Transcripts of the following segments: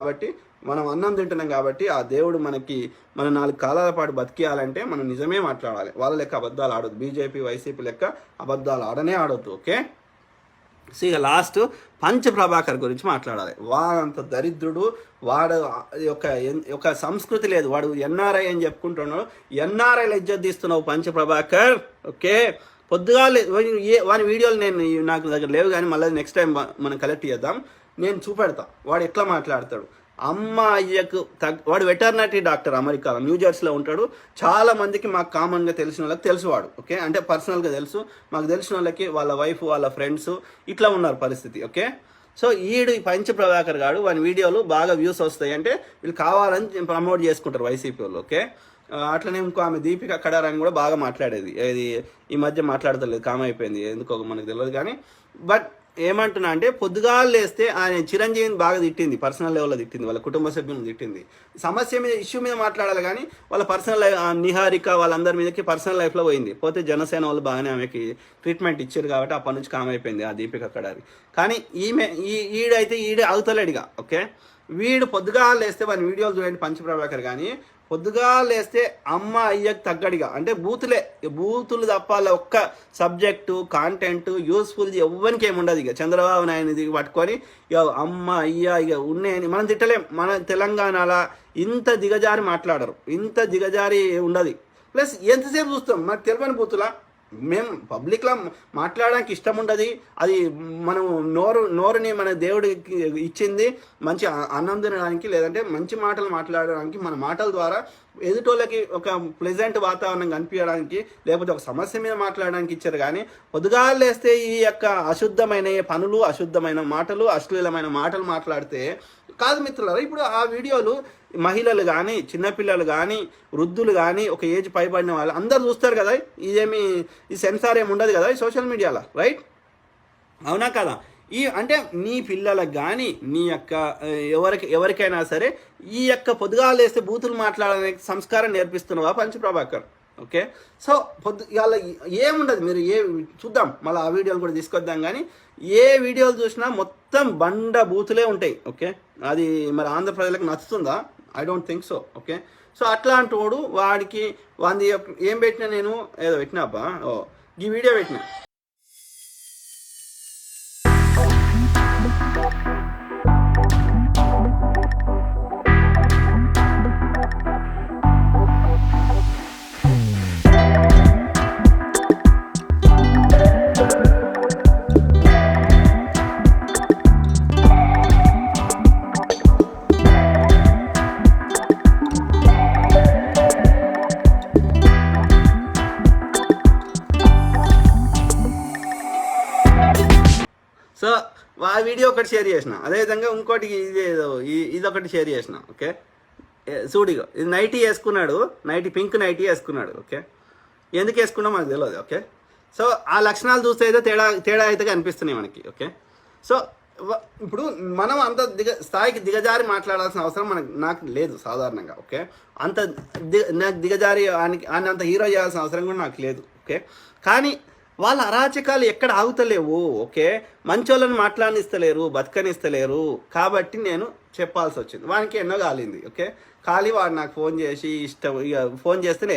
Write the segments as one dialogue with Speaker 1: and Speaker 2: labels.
Speaker 1: కాబట్టి మనం అన్నం తింటున్నాం కాబట్టి ఆ దేవుడు మనకి మన 4 కాలాల పాటు బతికేయాలంటే మనం నిజమే మాట్లాడాలి. వాళ్ళ లెక్క అబద్ధాలు ఆడొద్దు. బీజేపీ వైసీపీ లెక్క అబద్ధాలు ఆడనే ఆడొద్దు. ఓకే. సో ఇక లాస్ట్ పంచ ప్రభాకర్ గురించి మాట్లాడాలి. వాడంత దరిద్రుడు, వాడు ఒక సంస్కృతి లేదు. వాడు ఎన్ఆర్ఐ అని చెప్పుకుంటున్నాడు. ఎన్ఆర్ఐలు ఇజ్జత్ తీస్తున్నావు పంచ ప్రభాకర్. ఓకే. పొద్దుగా వాని వీడియోలు నాకు దగ్గర లేవు, కానీ మళ్ళీ నెక్స్ట్ టైం మనం కలెక్ట్ చేద్దాం. నేను చూపెడతా వాడు ఎట్లా మాట్లాడతాడు. అమ్మ అయ్యకు వాడు వెటర్నరీ డాక్టర్, అమెరికాలో న్యూజెర్సీలో ఉంటాడు. చాలా మందికి మాకు కామన్గా తెలిసిన వాళ్ళకి తెలుసు వాడు. ఓకే. అంటే పర్సనల్గా తెలుసు. మాకు తెలిసిన వాళ్ళకి వాళ్ళ వైఫ్ వాళ్ళ ఫ్రెండ్స్ ఇట్లా ఉన్నారు పరిస్థితి. ఓకే. సో ఈ పంచ ప్రభాకర్ గాడు వాని వీడియోలు బాగా వ్యూస్ వస్తాయి అంటే వీళ్ళు కావాలని ప్రమోట్ చేసుకుంటారు వైసీపీ వాళ్ళు. ఓకే. అట్లనే ఇంకో ఆమె దీపిక కడారాని కూడా బాగా మాట్లాడేది. ఇది ఈ మధ్య మాట్లాడతలేదు, కామ్ అయిపోయింది ఎందుకో మనకు తెలియదు. కానీ బట్ ఏమంటున్నా అంటే పొద్దుగాలు లేస్తే ఆయన చిరంజీవిని బాగా తిట్టింది, పర్సనల్ లెవెల్లో తిట్టింది, వాళ్ళ కుటుంబ సభ్యులను తిట్టింది. సమస్య మీద ఇష్యూ మీద మాట్లాడాలి, కానీ వాళ్ళ పర్సనల్ లైఫ్ నిహారిక వాళ్ళందరి మీదకి పర్సనల్ లైఫ్లో పోయింది. పోతే జనసేన వాళ్ళు బాగానే ఆమెకి ట్రీట్మెంట్ ఇచ్చారు కాబట్టి అప్పటి నుంచి కామ్ అయిపోయింది ఆ దీపిక కడారి. కానీ ఈడే అవుతలేడుగా. ఓకే. వీడు పొద్దుగాలు లేస్తే వాని వీడియోలు చూడండి పంచప్రభాకర్. కానీ పొద్దుగా లేస్తే అమ్మ అయ్యకు తగ్గడిగా అంటే బూతులు తప్పాల. ఒక్క సబ్జెక్టు కాంటెంట్ యూస్ఫుల్ ఎవ్వరికి ఏముండదు. ఇక చంద్రబాబు నాయుడు పట్టుకొని ఇక అమ్మ అయ్య ఇక ఉన్నాయని మనం తిట్టలేం. మన తెలంగాణలో ఇంత దిగజారి మాట్లాడరు, ఇంత దిగజారి ఉండదు. ప్లస్ ఎంతసేపు చూస్తాం మనకు తెలియని బూతులా. మేము పబ్లిక్లో మాట్లాడడానికి ఇష్టం ఉండదు. అది మనం నోరుని మన దేవుడికి ఇచ్చింది మంచి అన్నం తినడానికి, లేదంటే మంచి మాటలు మాట్లాడడానికి, మన మాటల ద్వారా ఎదుటోళ్ళకి ఒక ప్లెజెంట్ వాతావరణం కనిపించడానికి, లేకపోతే ఒక సమస్య మీద మాట్లాడడానికి ఇచ్చారు. కానీ పొద్దుగాలు లేస్తే ఈ యొక్క అశుద్ధమైన పనులు, అశుద్ధమైన మాటలు, అశ్లీలమైన మాటలు మాట్లాడితే కాదు మిత్రులారా. ఇప్పుడు ఆ వీడియోలు మహిళలు కానీ, చిన్నపిల్లలు కానీ, వృద్ధులు కానీ, ఒక ఏజ్ పైబడిన వాళ్ళు అందరు చూస్తారు కదా. ఈ సెన్సార్ ఏమి ఉండదు కదా ఈ సోషల్ మీడియాలో, రైట్? అవునా కదా? అంటే నీ పిల్లలకు కానీ, నీ యొక్క ఎవరికైనా సరే ఈ యొక్క పొద్దుగాలు వేస్తే బూతులు మాట్లాడనే సంస్కారం నేర్పిస్తున్నావా పంచప్రభాకర్? ఓకే. సో ఇవాళ ఏముండదు, మీరు చూద్దాం మళ్ళీ ఆ వీడియోలు కూడా తీసుకొద్దాం. కానీ ఏ వీడియోలు చూసినా మొత్తం బండ బూతులే ఉంటాయి. ఓకే. అది మరి ఆంధ్ర ప్రజలకు నచ్చుతుందా? I don't think so. Okay. So అట్లాంటి వాడు వాడికి ఏం పెట్టినా, నేను ఏదో పెట్టినాపా, ఈ వీడియో పెట్టినా. సో ఆ వీడియో ఒకటి షేర్ చేసిన, అదేవిధంగా ఇంకోటి ఇదొకటి షేర్ చేసిన. ఓకే. చూడిగో ఇది నైటీ వేసుకున్నాడు, పింక్ నైటీ వేసుకున్నాడు. ఓకే. ఎందుకు వేసుకున్నా మనకు తెలియదు. ఓకే. సో ఆ లక్షణాలు చూస్తే అయితే తేడా అయితే కనిపిస్తున్నాయి మనకి. ఓకే. సో ఇప్పుడు మనం అంత స్థాయికి దిగజారి మాట్లాడాల్సిన అవసరం నాకు లేదు సాధారణంగా. ఓకే. అంత నాకు దిగజారి ఆయన అంత హీరో చేయాల్సిన అవసరం కూడా నాకు లేదు. ఓకే. కానీ వాళ్ళ అరాచకాలు ఎక్కడ ఆగుతలేవు. ఓకే. మంచోళ్ళని మాట్లాడిస్తలేరు, బతకనిస్తలేరు. కాబట్టి నేను చెప్పాల్సి వచ్చింది. వానికి ఎన్నో కాలింది. ఓకే. ఖాళీ వాడు నాకు ఫోన్ చేసి ఇష్టం, ఇక ఫోన్ చేస్తేనే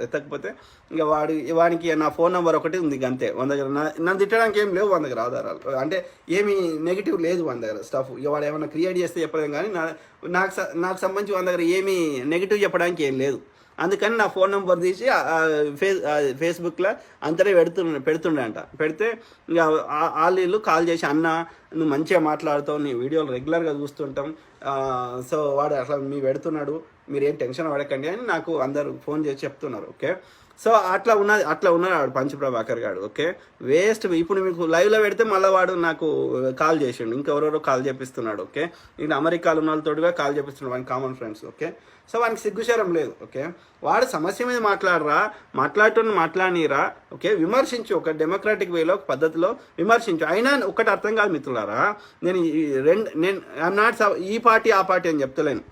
Speaker 1: ఎత్తకపోతే ఇక వానికి నా ఫోన్ నెంబర్ ఒకటి ఉంది అంతే. మన దగ్గర నన్ను తిట్టడానికి ఏం లేవు, మన దగ్గర ఆధారాలు అంటే ఏమి నెగిటివ్ లేదు మన దగ్గర స్టఫ్. ఇక వాడు ఏమైనా క్రియేట్ చేస్తే చెప్పలేం, కానీ నాకు సంబంధించి మన దగ్గర ఏమీ నెగిటివ్ చెప్పడానికి ఏం లేదు. అందుకని నా ఫోన్ నెంబర్ తీసి ఫేస్బుక్లో అంతనే పెడుతుండే అంట. పెడితే ఇక వాళ్ళు కాల్ చేసి, అన్న నువ్వు మంచిగా మాట్లాడుతావు, నీ వీడియోలు రెగ్యులర్గా చూస్తుంటాం, సో వాడు అట్లా పెడుతున్నాడు, మీరేం టెన్షన్ పడకండి అని నాకు అందరు ఫోన్ చేసి చెప్తున్నారు. ఓకే. సో అట్లా ఉన్నాడు వాడు పంచప్రభాకర్ గారు. ఓకే. వేస్ట్. ఇప్పుడు మీకు లైవ్లో పెడితే మళ్ళీ వాడు నాకు కాల్ చేసిండు, ఇంకెవరెవరో కాల్ చేపిస్తున్నాడు. ఓకే. నేను అమెరికాలో ఉన్న వాళ్ళతోటిగా కాల్ చేపిస్తున్నాడు, వాని కామన్ ఫ్రెండ్స్. ఓకే. సో వానికి సిగ్గుశరం లేదు. ఓకే. వాడు సమస్య మీద మాట్లాడినీరా. ఓకే. విమర్శించు, ఒక డెమోక్రాటిక్ వేలో, ఒక పద్ధతిలో విమర్శించు. అయినా ఒకటి అర్థం కాదు మిత్రులారా, నేను ఐఎమ్ నాట్ ఈ పార్టీ ఆ పార్టీ అని చెప్తలేను.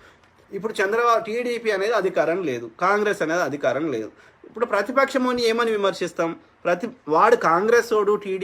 Speaker 1: ఇప్పుడు చంద్రబాబు టీడీపీ అనేది అధికారం లేదు, కాంగ్రెస్ అనేది అధికారం లేదు. ఇప్పుడు ప్రతిపక్షముని ఏమని విమర్శిస్తాం? వాడు కాంగ్రెస్ వాడు టీడీపీ